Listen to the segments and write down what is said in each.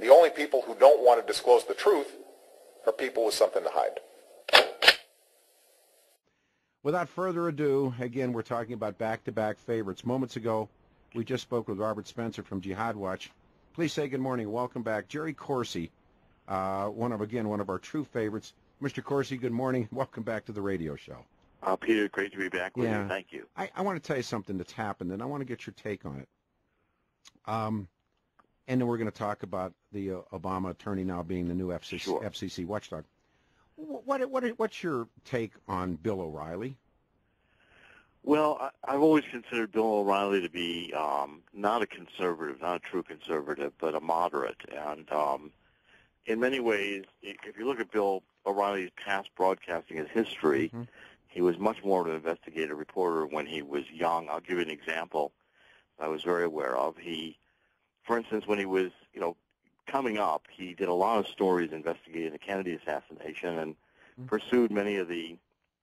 The only people who don't want to disclose the truth are people with something to hide. Without further ado, again, we're talking about back-to-back favorites. Moments ago, we just spoke with Robert Spencer from Jihad Watch. Please say good morning. Welcome back. Jerry Corsi, one of our true favorites. Mr. Corsi, good morning. Welcome back to the radio show. Peter, great to be back with you. Thank you. I want to tell you something that's happened, and I want to get your take on it. And then we're going to talk about the Obama attorney now being the new FCC watchdog. What's your take on Bill O'Reilly? Well, I've always considered Bill O'Reilly to be not a conservative, not a true conservative, but a moderate. And in many ways, if you look at Bill O'Reilly's past broadcasting and history, he was much more of an investigative reporter when he was young. I'll give you an example I was very aware of. For instance, when he was, coming up, he did a lot of stories investigating the Kennedy assassination and pursued many of the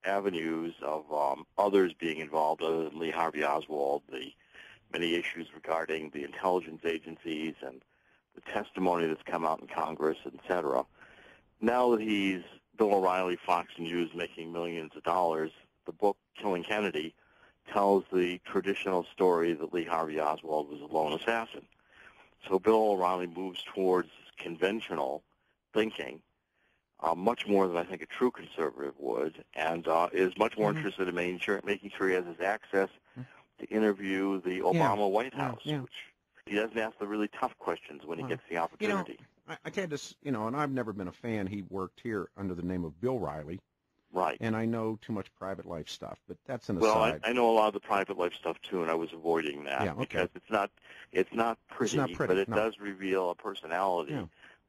avenues of others being involved other than Lee Harvey Oswald, the many issues regarding the intelligence agencies and the testimony that's come out in Congress, etc. Now that he's Bill O'Reilly, Fox News, making millions of dollars, the book Killing Kennedy tells the traditional story that Lee Harvey Oswald was a lone assassin. So Bill O'Reilly moves towards conventional thinking, much more than I think a true conservative would, and is much more interested in making sure he has his access to interview the Obama White House, which he doesn't ask the really tough questions when he gets the opportunity. I tell you this, and I've never been a fan. He worked here under the name of Bill Riley. Right. And I know too much private life stuff, but that's an aside. Well, I know a lot of the private life stuff, too, and I was avoiding that because it's not pretty, but it does reveal a personality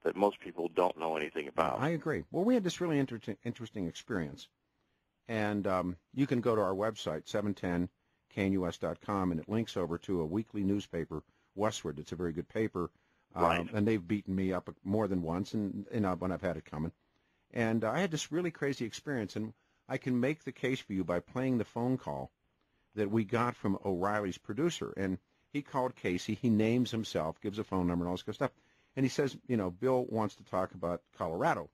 that most people don't know anything about. I agree. Well, we had this really interesting experience, and you can go to our website, 710knus.com, and it links over to a weekly newspaper, Westward. It's a very good paper, and they've beaten me up more than once, and when I've had it coming. And I had this really crazy experience, and I can make the case for you by playing the phone call that we got from O'Reilly's producer. And he called Casey. He names himself, gives a phone number and all this good stuff. And he says, Bill wants to talk about Colorado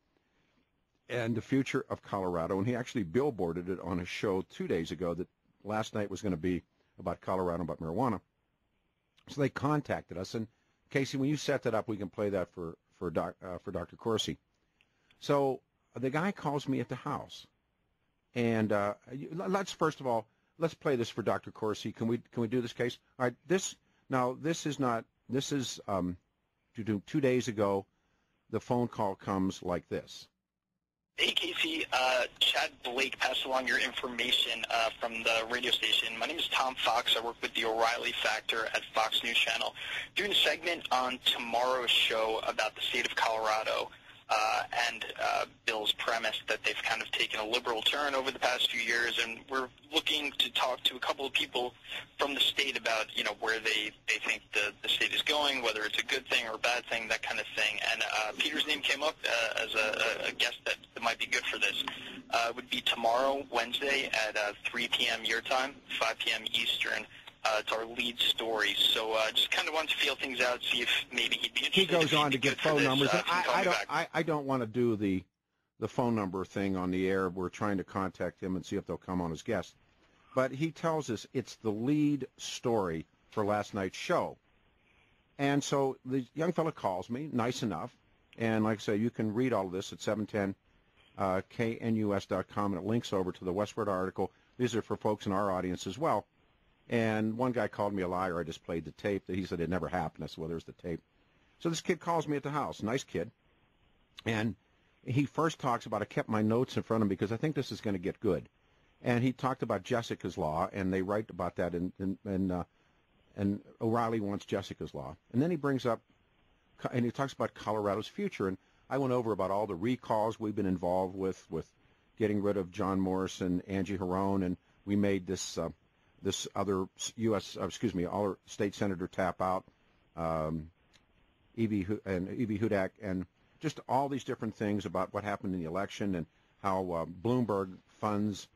and the future of Colorado. And he actually billboarded it on a show 2 days ago that last night was going to be about Colorado, about marijuana. So they contacted us. And, Casey, when you set that up, we can play that for Dr. Corsi. So the guy calls me at the house, and let's first of all play this for Dr. Corsi. Can we do this, case? All right. This is 2 days ago. The phone call comes like this. Hey, Casey. Chad Blake passed along your information from the radio station. My name is Tom Fox. I work with the O'Reilly Factor at Fox News Channel. Doing a segment on tomorrow's show about the state of Colorado. And Bill's premise that they've kind of taken a liberal turn over the past few years, and we're looking to talk to a couple of people from the state about, where they think the state is going, whether it's a good thing or a bad thing, that kind of thing. And Peter's name came up as a guest that might be good for this. It would be tomorrow, Wednesday, at 3 p.m. your time, 5 p.m. Eastern. It's our lead story, so just kind of want to feel things out, see if maybe he'd be interested. He goes on to get phone numbers. I don't want to do the phone number thing on the air. We're trying to contact him and see if they'll come on as guests. But he tells us it's the lead story for last night's show. And so the young fellow calls me, nice enough, and like I say, you can read all of this at 710knus.com, and it links over to the Westward article. These are for folks in our audience as well. And one guy called me a liar. I just played the tape. He said it never happened. I said, well, there's the tape. So this kid calls me at the house, nice kid. And he first talks about, I kept my notes in front of him because I think this is going to get good. And he talked about Jessica's Law, and they write about that, and O'Reilly wants Jessica's Law. And then he brings up, and he talks about Colorado's future. And I went over about all the recalls we've been involved with getting rid of John Morris and Angie Harone, and we made this other all state senator tap out, Evie Hudak, and just all these different things about what happened in the election and how Bloomberg funds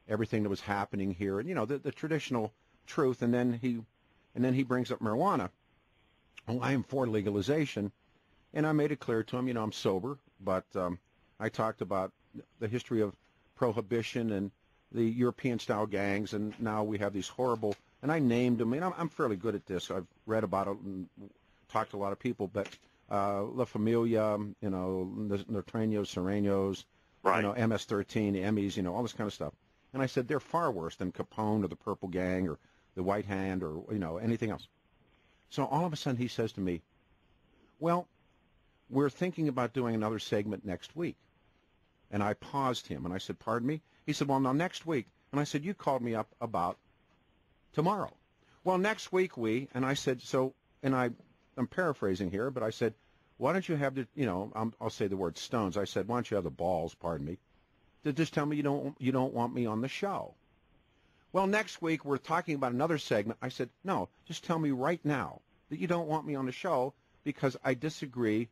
everything that was happening here, and the traditional truth. And then he brings up marijuana. Well, I am for legalization, And I made it clear to him, I'm sober, but I talked about the history of prohibition and the European-style gangs, and now we have these horrible, and I named them, and I'm fairly good at this. I've read about it and talked to a lot of people, but La Familia, the Norteños, Sereños, Right. MS-13, the Emmys, all this kind of stuff. And I said, they're far worse than Capone or the Purple Gang or the White Hand or, anything else. So all of a sudden he says to me, well, we're thinking about doing another segment next week. And I paused him, and I said, pardon me? He said, well, now next week. And I said, you called me up about tomorrow. Well, next week and I said, and I'm paraphrasing here, but I said, why don't you have the, I'll say the word stones. I said, why don't you have the balls, pardon me, to just tell me you don't want me on the show. Well, next week we're talking about another segment. I said, no, just tell me right now that you don't want me on the show because I disagree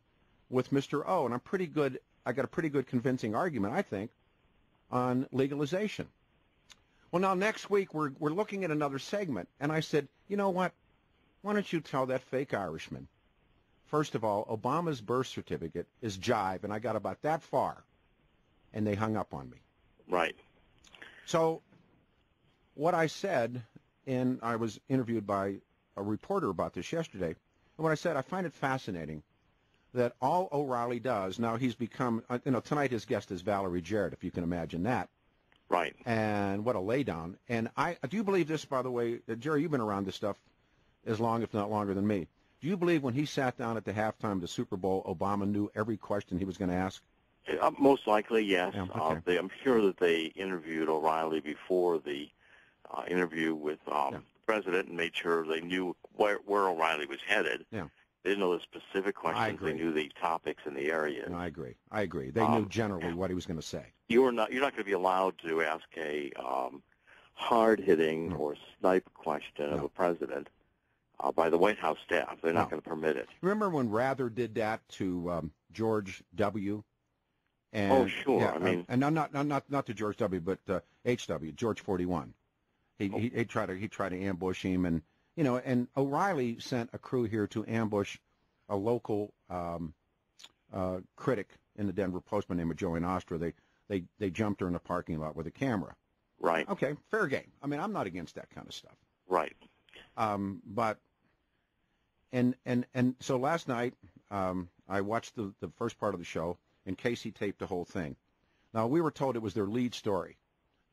with Mr. O, and I got a pretty good convincing argument, I think, on legalization. Well, now next week we're looking at another segment, and I said, you know what? Why don't you tell that fake Irishman? First of all, Obama's birth certificate is jive, and I got about that far, and they hung up on me. Right. So what I said, and I was interviewed by a reporter about this yesterday, and what I said, I find it fascinating that all O'Reilly does, now he's become, tonight his guest is Valerie Jarrett, if you can imagine that. Right. And what a laydown. And do you believe this, by the way, Jerry, you've been around this stuff as long, if not longer than me. Do you believe when he sat down at the halftime of the Super Bowl, Obama knew every question he was going to ask? Most likely, yes. Yeah, okay. I'm sure that they interviewed O'Reilly before the interview with the president and made sure they knew where O'Reilly was headed. Yeah. They didn't know the specific questions. They knew the topics and the areas. No, I agree. They knew generally what he was going to say. You're not going to be allowed to ask a hard-hitting or snipe question of a president by the White House staff. They're not going to permit it. Remember when Rather did that to George W.? And, oh, sure. Yeah, and not to George W., but H.W., George 41. He tried to ambush him, and and O'Reilly sent a crew here to ambush a local critic in the Denver Post by the name of Joey Nostra. They jumped her in the parking lot with a camera. Right. Okay, fair game. I'm not against that kind of stuff. Right. But so last night I watched the first part of the show, and Casey taped the whole thing. Now, we were told it was their lead story.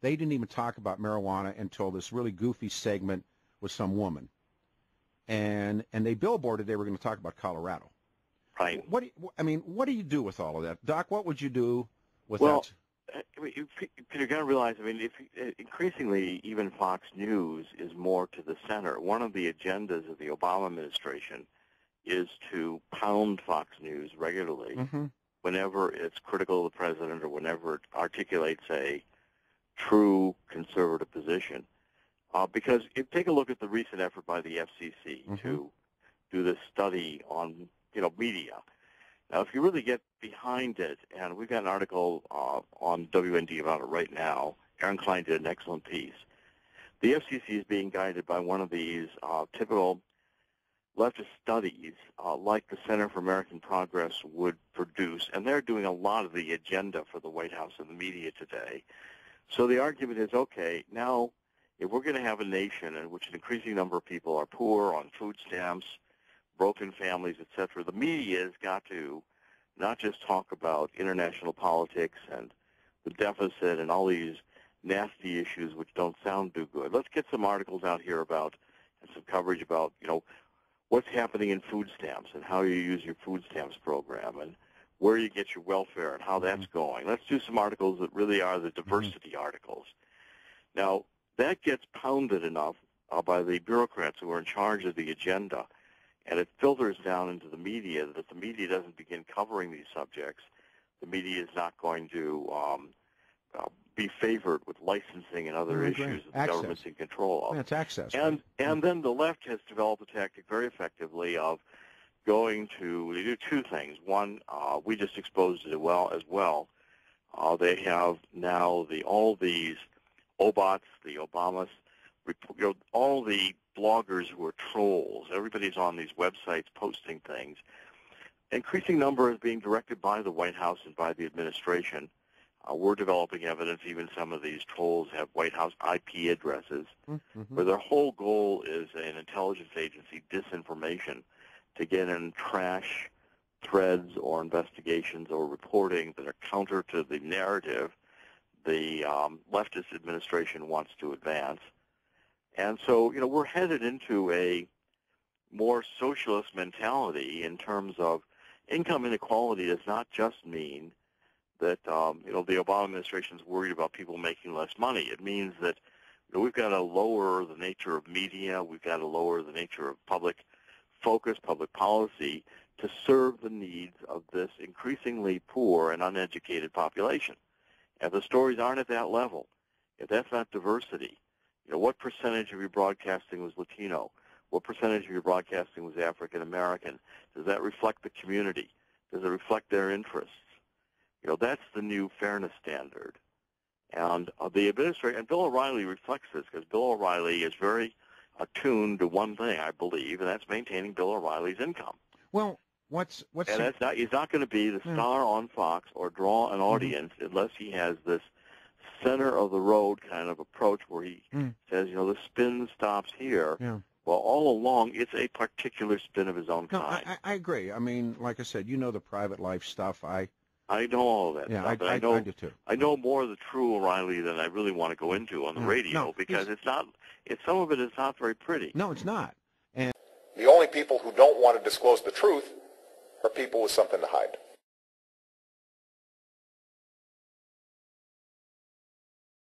They didn't even talk about marijuana until this really goofy segment with some woman. And they billboarded they were going to talk about Colorado. Right. What do you do with all of that? Doc, what would you do with that? Well, you've got to realize, increasingly even Fox News is more to the center. One of the agendas of the Obama administration is to pound Fox News regularly whenever it's critical of the president or whenever it articulates a true conservative position. Because take a look at the recent effort by the FCC to do this study on, media. Now, if you really get behind it, and we've got an article on WND about it right now, Aaron Klein did an excellent piece. The FCC is being guided by one of these typical leftist studies like the Center for American Progress would produce, and they're doing a lot of the agenda for the White House and the media today. So the argument is, okay, now if we're going to have a nation in which an increasing number of people are poor, on food stamps, broken families, etc., the media has got to not just talk about international politics and the deficit and all these nasty issues which don't sound too good. Let's get some articles out here about and some coverage about, what's happening in food stamps and how you use your food stamps program and where you get your welfare and how that's going. Let's do some articles that really are the diversity articles. Now, that gets pounded enough by the bureaucrats who are in charge of the agenda, and it filters down into the media that if the media doesn't begin covering these subjects, the media is not going to be favored with licensing and other issues that the government's in control of. That's access. And then the left has developed a tactic very effectively of going to, they do two things. One, we just exposed it as well. They have now all these Obots, the Obamas, all the bloggers who are trolls. Everybody's on these websites posting things. increasing number is being directed by the White House and by the administration. We're developing evidence. Even some of these trolls have White House IP addresses, where their whole goal is an intelligence agency disinformation to get in trash threads or investigations or reporting that are counter to the narrative the leftist administration wants to advance. And so, we're headed into a more socialist mentality in terms of income inequality does not just mean that, the Obama administration is worried about people making less money. It means that we've got to lower the nature of media. We've got to lower the nature of public focus, public policy to serve the needs of this increasingly poor and uneducated population. If the stories aren't at that level, if that's not diversity, what percentage of your broadcasting was Latino? What percentage of your broadcasting was African American? Does that reflect the community? Does it reflect their interests? That's the new fairness standard. And the administration, and Bill O'Reilly reflects this, because Bill O'Reilly is very attuned to one thing, I believe, and that's maintaining Bill O'Reilly's income. Well, and he's not going to be the star on Fox or draw an audience unless he has this center of the road kind of approach where he says, the spin stops here. Yeah. Well, all along, it's a particular spin of his own kind. No, I agree. I mean, like I said, the private life stuff. I know all of that stuff. I do too. I know more of the true O'Reilly than I really want to go into on the radio because some of it is not very pretty. No, it's not. And the only people who don't want to disclose the truth are people with something to hide.